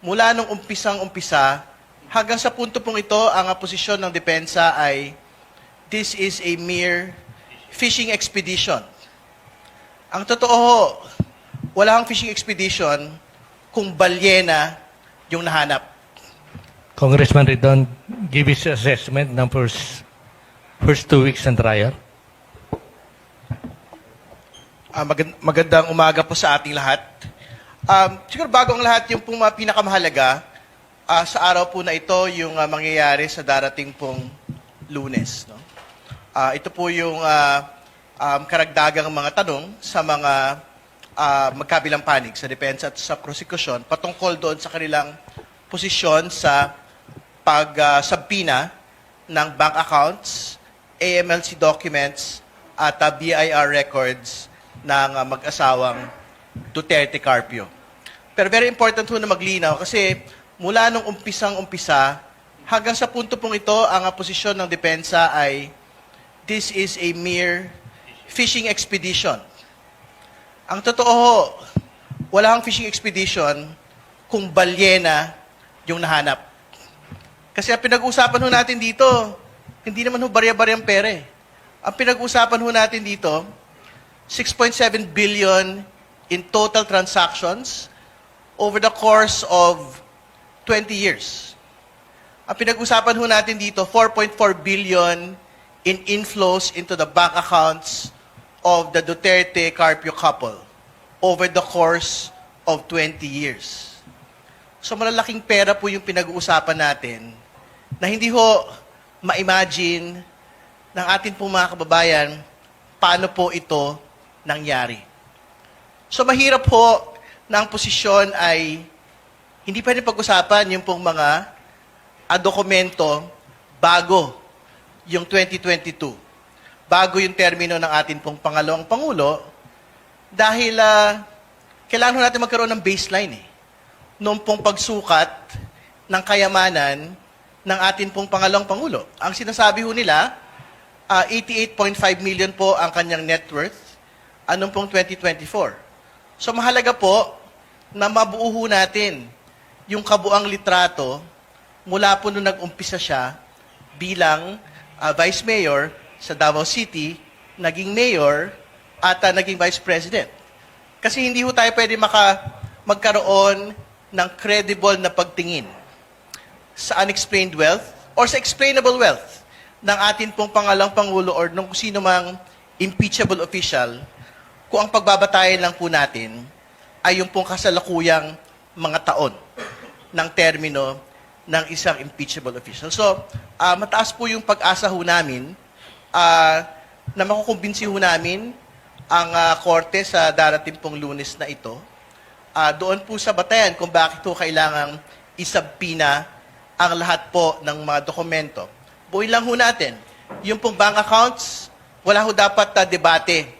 Mula nung umpisang-umpisa hanggang sa punto pong ito, ang posisyon ng depensa ay this is a mere fishing expedition. Ang totoo, wala kang fishing expedition kung balyena yung nahanap. Congressman Ridon, give his assessment ng first 2 weeks ng trial. Magandang umaga po sa ating lahat. Siguro bago ang lahat, yung pong pinakamahalaga sa araw po na ito, yung mangyayari sa darating pong Lunes. No? Ito po yung karagdagang mga tanong sa mga magkabilang panig, sa depensa at sa prosecution, patungkol doon sa kanilang posisyon sa pagsabpina ng bank accounts, AMLC documents, at BIR records ng mag-asawang Duterte Carpio. Pero very important po na maglinaw kasi mula nung umpisang-umpisa hanggang sa punto pong ito, ang posisyon ng depensa ay this is a mere fishing expedition. Ang totoo, wala kang fishing expedition kung balyena yung nahanap. Kasi ang pinag-usapan ho natin dito, hindi naman ho barya-baryang pere. Ang pinag-usapan ho natin dito, 6.7 billion in total transactions over the course of 20 years. Ang pinag-usapan ho natin dito, 4.4 billion in inflows into the bank accounts of the Duterte Carpio couple over the course of 20 years. So malalaking pera po yung pinag-uusapan natin na hindi ho ma-imagine ng atin pong mga kababayan paano po ito nangyari. So mahirap po na ang posisyon ay hindi pwede pag-usapan yung pong mga dokumento bago yung 2022. Bago yung termino ng atin pong pangalawang Pangulo dahil kailangan natin magkaroon ng baseline noong pong pagsukat ng kayamanan ng atin pong pangalawang Pangulo. Ang sinasabi ho nila, 88.5 million po ang kanyang net worth anong pong 2024. So mahalaga po na mabuo ho natin yung kabuang litrato mula po nung nag-umpisa siya bilang Vice Mayor sa Davao City, naging Mayor at naging Vice President. Kasi hindi ho tayo pwede magkaroon ng credible na pagtingin sa unexplained wealth or sa explainable wealth ng atin pong pangalang Pangulo or ng sino mang impeachable official kung ang pagbabatayan lang po natin ay yung pong kasalukuyang mga taon ng termino ng isang impeachable official. So, mataas po yung pag-asa ho namin na makukumbinsi ho namin ang korte sa darating pong Lunes na ito. Doon po sa batayan kung bakit po kailangang isabpina ang lahat po ng mga dokumento. Buuin lang ho natin. Yung pong bank accounts, wala ho dapat debate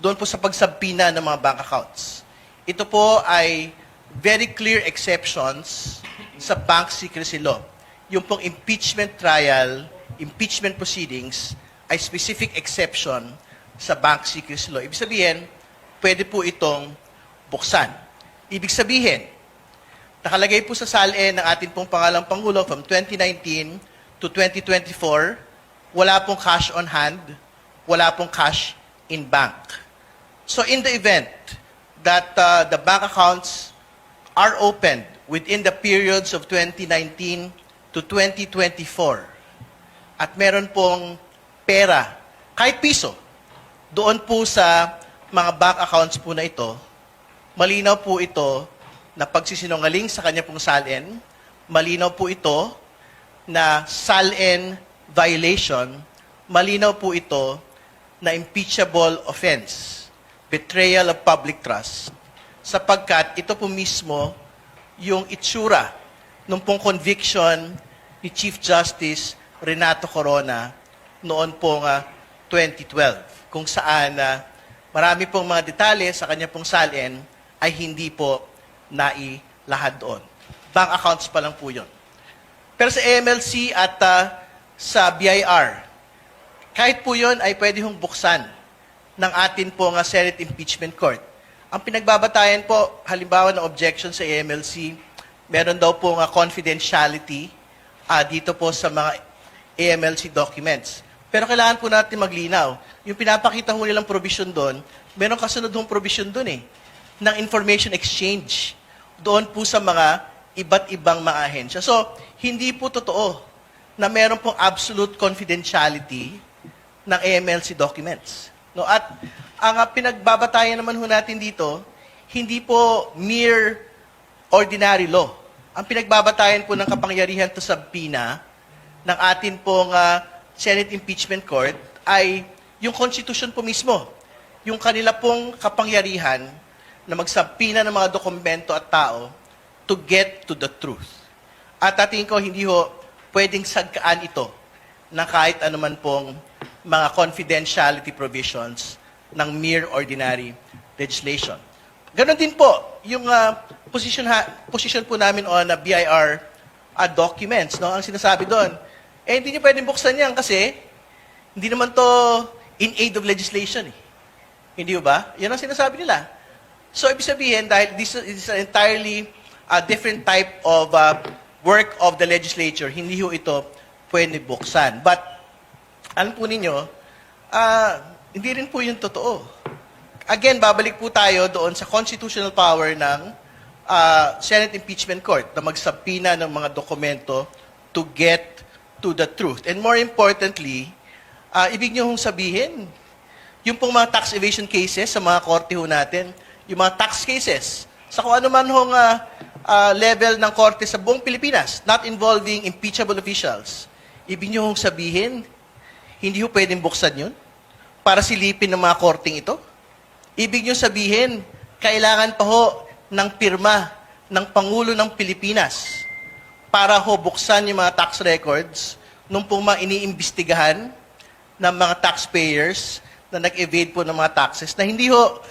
doon po sa pagsabpina ng mga bank accounts. Ito po ay very clear exceptions sa bank secrecy law. Yung pong impeachment trial, impeachment proceedings, ay specific exception sa bank secrecy law. Ibig sabihin, pwede po itong buksan. Ibig sabihin, nakalagay po sa SALN ng ating pong pangalang Pangulo from 2019 to 2024, wala pong cash on hand, wala pong cash in bank. So in the event that the bank accounts are opened within the periods of 2019 to 2024 at meron pong pera, kahit piso, doon po sa mga bank accounts po na ito, malinaw po ito na pagsisinungaling sa kanya pong SALN, malinaw po ito na SALN violation, malinaw po ito na impeachable offense, betrayal of public trust, sapagkat ito po mismo yung itsura ng pong conviction ni Chief Justice Renato Corona noon pong 2012, kung saan marami pong mga detalye sa kanya pong SALN ay hindi po nailahad doon. Bank accounts pa lang po yun. Pero sa AMLC at sa BIR, kahit po yun ay pwede hong buksan ng atin pong Senate Impeachment Court. Ang pinagbabatayan po, halimbawa ng objection sa AMLC, meron daw po confidentiality dito po sa mga AMLC documents. Pero kailangan po natin maglinaw. Yung pinapakita ho nilang provision doon, meron kasunod hong provision doon ng information exchange doon po sa mga iba't ibang mga ahensya. So, hindi po totoo na meron pong absolute confidentiality ng AMLC documents. No? At ang pinagbabatayan naman ho natin dito, hindi po mere ordinary law. Ang pinagbabatayan po ng kapangyarihan to subpoena ng atin pong Senate Impeachment Court ay yung Constitution po mismo. Yung kanila pong kapangyarihan na magsubpoena ng mga dokumento at tao to get to the truth. At ating ko, hindi ho pwedeng sagkaan ito na kahit anuman pong mga confidentiality provisions ng mere ordinary legislation. Ganon din po yung position po namin on BIR documents. No? Ang sinasabi doon, hindi nyo pwedeng buksan yan kasi hindi naman to in aid of legislation. Hindi ba? Yan ang sinasabi nila. So, ibig sabihin, dahil this is an entirely different type of work of the legislature, hindi ho ito pwede buksan. But, alam po ninyo, hindi rin po yung totoo. Again, babalik po tayo doon sa constitutional power ng Senate Impeachment Court na magsubpoena ng mga dokumento to get to the truth. And more importantly, ibig nyo hong sabihin, yung pong mga tax evasion cases sa mga korte ho natin, yung mga tax cases, sa kung ano man hong level ng korte sa buong Pilipinas, not involving impeachable officials, ibig nyo hong sabihin, hindi ho pwedeng buksan yun para silipin ng mga korting ito? Ibig nyo sabihin, kailangan pa ho ng pirma ng Pangulo ng Pilipinas para ho buksan yung mga tax records nung pong mga iniimbestigahan ng mga taxpayers na nag-evade po ng mga taxes na hindi ho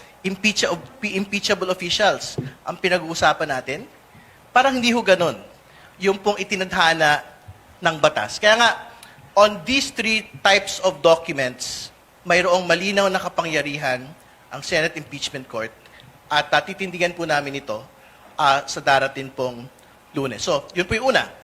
impeachable officials ang pinag-uusapan natin. Parang hindi ho ganun yung pong itinadhana ng batas. Kaya nga, on these three types of documents, mayroong malinaw na kapangyarihan ang Senate Impeachment Court at titindigan po namin ito sa darating pong Lunes. So, yun po yung una.